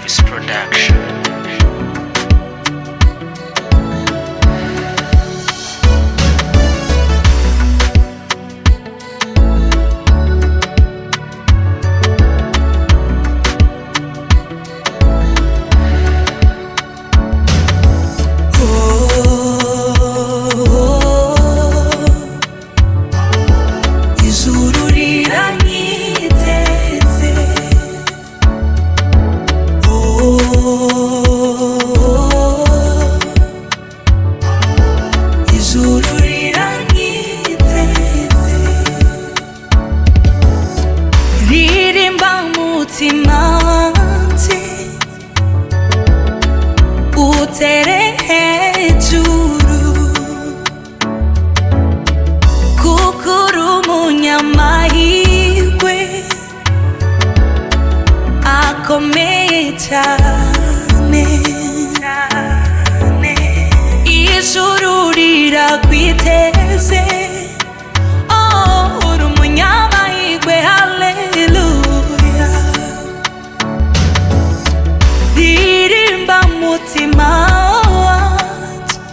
Service Production. utere hejuru kukuri umunyamahirwe akomeye cyane, ijuru rirakwiteze. Uri umunyamahirwe, haleluya. Ririmba mutima wanje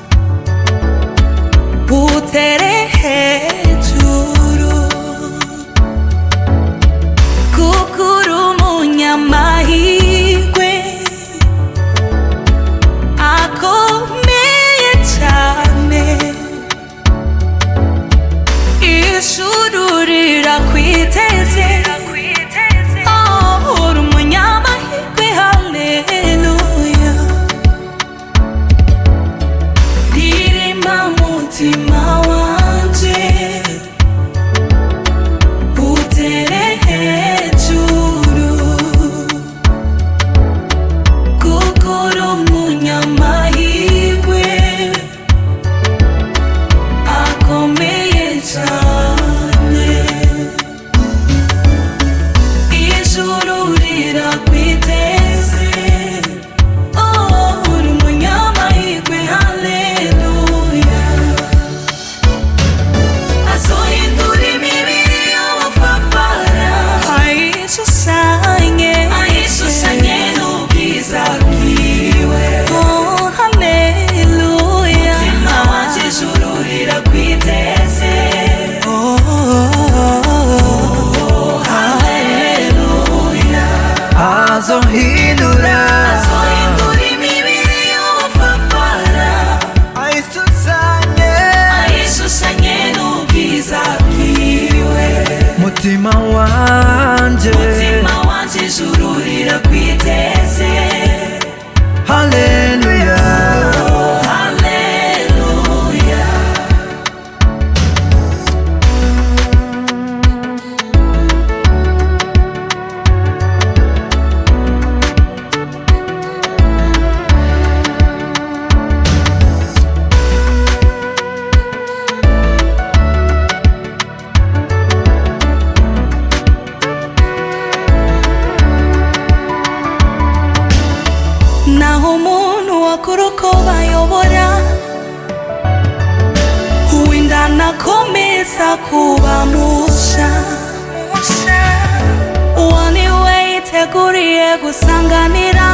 utere hejuru kukuri umunyamahirwe akomeye cyane, ijuru rirakwiteze. Uri umunyamahirwe, haleluya. Ririmba mutima wanje utere hejuru kukuri umunyamahirwe akomeye cyane, ijuru rirakwiteze. Uri umunyamahirwe, haleluya. Azohindura imibiri y'abafafara, ayishushanye n'ubwiza bwiwe. Oh, haleluya. Mutima wanje ijuru rirakwiteze. Oh, haleluya. Azohindura imibiri y'abafafara, ayishushanye n'ubwiza bwiwe. mutima wanje ijuru rirakwiteze. haleluya. Haleluya. Naho umuntu wakora uko bayobora, uwinda nakomeza kuba musha. Uwo ni we yiteguriye gusanganira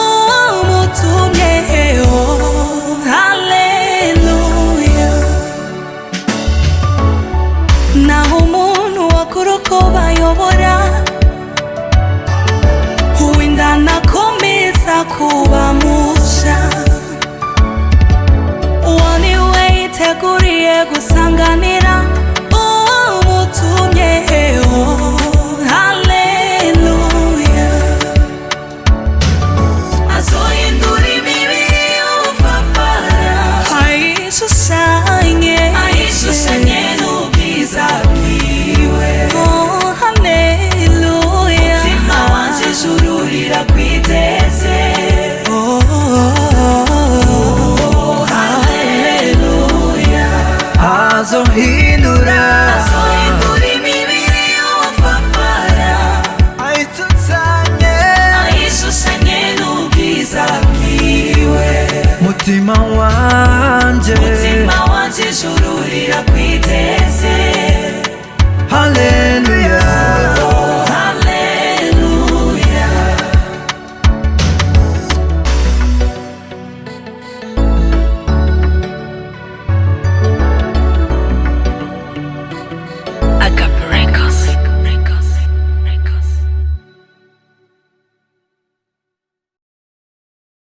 uwo mutumyeho, haleluya. Naho umuntu wakora uko bayobora, uwinda nakomeza kuba musha. Uwo ni we yiteguriye gusanganira